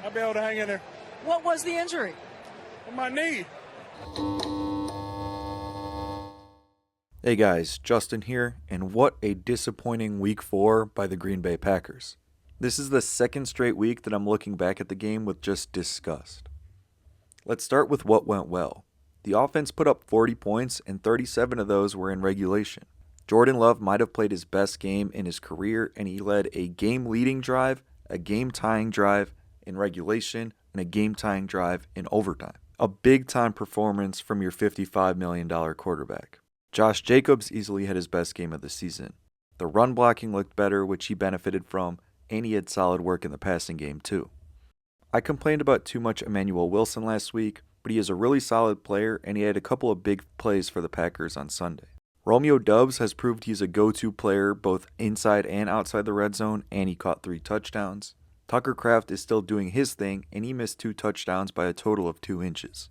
I'll be able to hang in there. What was the injury? My knee. Hey guys, Justin here, and what a disappointing week 4 by the Green Bay Packers. This is the second straight week that I'm looking back at the game with just disgust. Let's start with what went well. The offense put up 40 points, and 37 of those were in regulation. Jordan Love might have played his best game in his career, and he led a game-leading drive, a game-tying drive in regulation, and a game-tying drive in overtime. A big-time performance from your $55 million quarterback. Josh Jacobs easily had his best game of the season. The run blocking looked better, which he benefited from, and he had solid work in the passing game too. I complained about too much Emmanuel Wilson last week, but he is a really solid player, and he had a couple of big plays for the Packers on Sunday. Romeo Doubs has proved he's a go-to player both inside and outside the red zone, and he caught 3 touchdowns. Tucker Kraft is still doing his thing, and he missed 2 touchdowns by a total of 2 inches.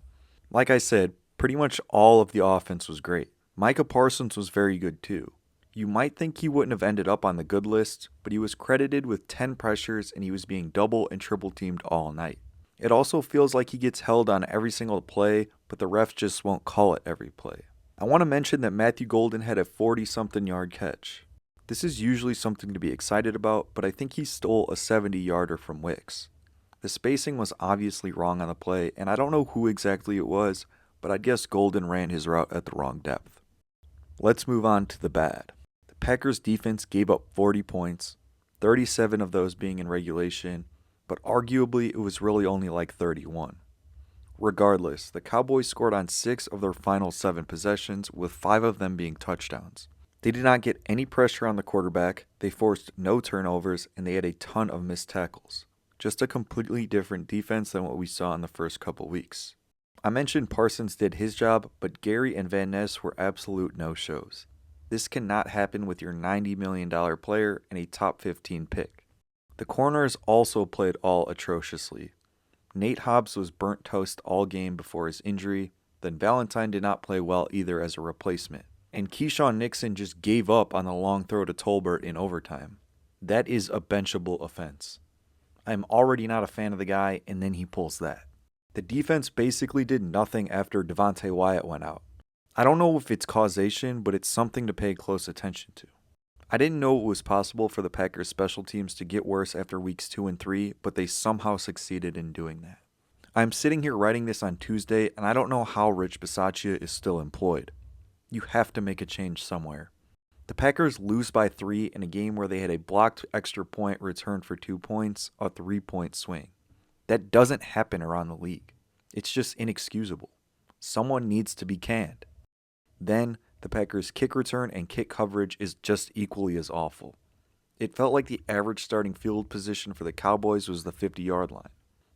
Like I said, pretty much all of the offense was great. Micah Parsons was very good too. You might think he wouldn't have ended up on the good list, but he was credited with 10 pressures and he was being double and triple teamed all night. It also feels like he gets held on every single play, but the refs just won't call it every play. I want to mention that Matthew Golden had a 40-something yard catch. This is usually something to be excited about, but I think he stole a 70-yarder from Wicks. The spacing was obviously wrong on the play, and I don't know who exactly it was, but I'd guess Golden ran his route at the wrong depth. Let's move on to the bad. The Packers defense gave up 40 points, 37 of those being in regulation, but arguably it was really only like 31. Regardless, the Cowboys scored on 6 of their final 7 possessions, with 5 of them being touchdowns. They did not get any pressure on the quarterback, they forced no turnovers, and they had a ton of missed tackles. Just a completely different defense than what we saw in the first couple weeks. I mentioned Parsons did his job, but Gary and Van Ness were absolute no-shows. This cannot happen with your $90 million player and a top 15 pick. The corners also played all atrociously. Nate Hobbs was burnt toast all game before his injury, then Valentine did not play well either as a replacement. And Keyshawn Nixon just gave up on the long throw to Tolbert in overtime. That is a benchable offense. I'm already not a fan of the guy, and then he pulls that. The defense basically did nothing after Devontae Wyatt went out. I don't know if it's causation, but it's something to pay close attention to. I didn't know it was possible for the Packers special teams to get worse after weeks 2 and 3, but they somehow succeeded in doing that. I'm sitting here writing this on Tuesday, and I don't know how Rich Bisaccia is still employed. You have to make a change somewhere. The Packers lose by 3 in a game where they had a blocked extra point returned for 2 points, a 3-point swing. That doesn't happen around the league. It's just inexcusable. Someone needs to be canned. Then, the Packers' kick return and kick coverage is just equally as awful. It felt like the average starting field position for the Cowboys was the 50-yard line.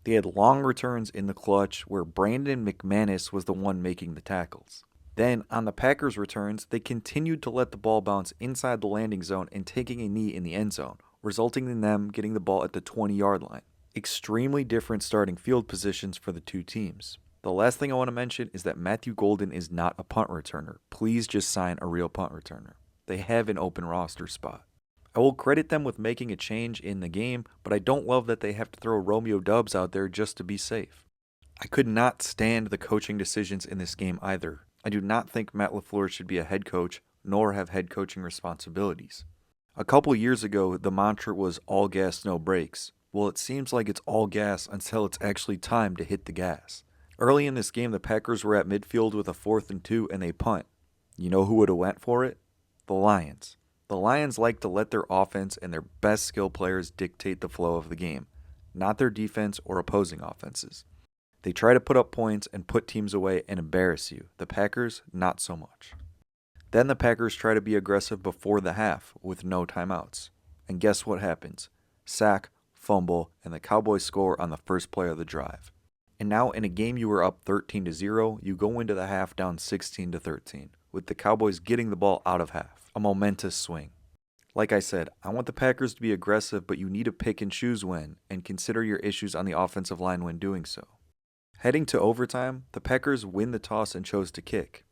They had long returns in the clutch where Brandon McManus was the one making the tackles. Then, on the Packers' returns, they continued to let the ball bounce inside the landing zone and taking a knee in the end zone, resulting in them getting the ball at the 20-yard line. Extremely different starting field positions for the two teams. The last thing I want to mention is that Matthew Golden is not a punt returner. Please just sign a real punt returner. They have an open roster spot. I will credit them with making a change in the game, but I don't love that they have to throw Romeo Doubs out there just to be safe. I could not stand the coaching decisions in this game either. I do not think Matt LaFleur should be a head coach, nor have head coaching responsibilities. A couple years ago, the mantra was all gas, no brakes. Well, it seems like it's all gas until it's actually time to hit the gas. Early in this game, the Packers were at midfield with a 4th and 2 and they punt. You know who would have went for it? The Lions. The Lions like to let their offense and their best skill players dictate the flow of the game, not their defense or opposing offenses. They try to put up points and put teams away and embarrass you. The Packers, not so much. Then the Packers try to be aggressive before the half with no timeouts. And guess what happens? Sack, fumble, and the Cowboys score on the first play of the drive. And now in a game you were up 13-0, you go into the half down 16-13, with the Cowboys getting the ball out of half. A momentous swing. Like I said, I want the Packers to be aggressive, but you need to pick and choose when, and consider your issues on the offensive line when doing so. Heading to overtime, the Packers win the toss and chose to kick.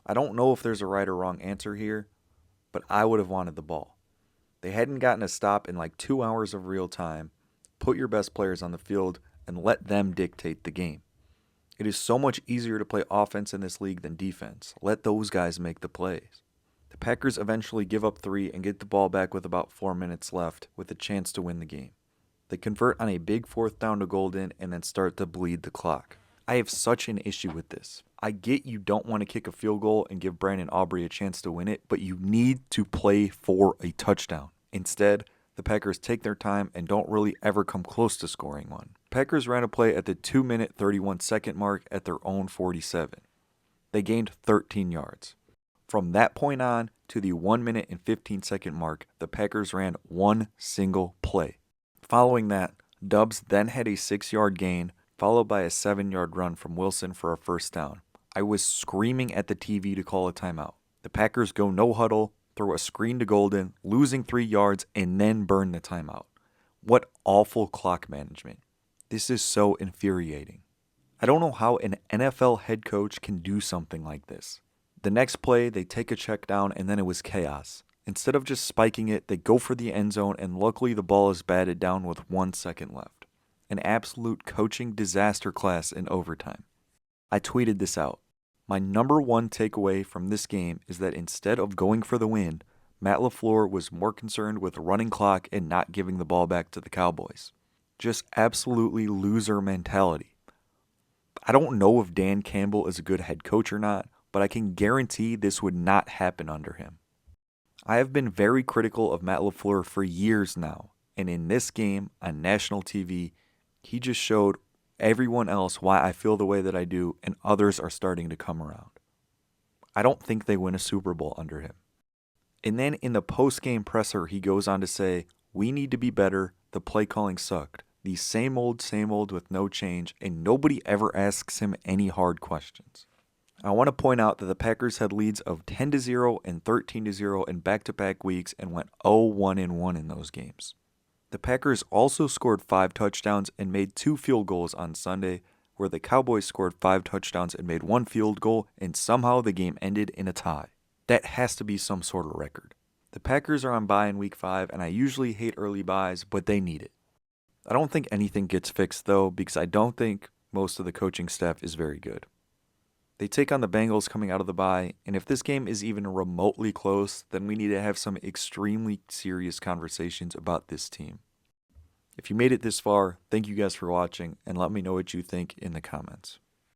I don't know if there's a right or wrong answer here, but I would have wanted the ball. They hadn't gotten a stop in like 2 hours of real time. Put your best players on the field. and let them dictate the game. It is so much easier to play offense in this league than defense. Let those guys make the plays. The Packers eventually give up 3 and get the ball back with about 4 minutes left with a chance to win the game. They convert on a big 4th down to Golden and then start to bleed the clock. I have such an issue with this. I get you don't want to kick a field goal and give Brandon Aubrey a chance to win it, but you need to play for a touchdown. Instead, the Packers take their time and don't really ever come close to scoring one. Packers ran a play at the 2-minute 31-second mark at their own 47. They gained 13 yards. From that point on to the 1-minute and 15-second mark, the Packers ran one single play. Following that, Dubs then had a 6-yard gain, followed by a 7-yard run from Wilson for a first down. I was screaming at the TV to call a timeout. The Packers go no huddle, throw a screen to Golden, losing 3 yards, and then burn the timeout. What awful clock management. This is so infuriating. I don't know how an NFL head coach can do something like this. The next play, they take a check down, and then it was chaos. Instead of just spiking it, they go for the end zone, and luckily the ball is batted down with 1 second left. An absolute coaching disaster class in overtime. I tweeted this out. My number one takeaway from this game is that instead of going for the win, Matt LaFleur was more concerned with running clock and not giving the ball back to the Cowboys. Just absolutely loser mentality. I don't know if Dan Campbell is a good head coach or not, but I can guarantee this would not happen under him. I have been very critical of Matt LaFleur for years now, and in this game on national TV, he just showed everyone else why I feel the way that I do, and others are starting to come around. I don't think they win a Super Bowl under him. And then in the post-game presser, he goes on to say, "We need to be better, the play calling sucked. The same old with no change, and nobody ever asks him any hard questions." I want to point out that the Packers had leads of 10-0 and 13-0 in back-to-back weeks and went 0-1-1 in those games. The Packers also scored 5 touchdowns and made 2 field goals on Sunday, where the Cowboys scored 5 touchdowns and made 1 field goal, and somehow the game ended in a tie. That has to be some sort of record. The Packers are on bye in Week 5, and I usually hate early byes, but they need it. I don't think anything gets fixed, though, because I don't think most of the coaching staff is very good. They take on the Bengals coming out of the bye, and if this game is even remotely close, then we need to have some extremely serious conversations about this team. If you made it this far, thank you guys for watching, and let me know what you think in the comments.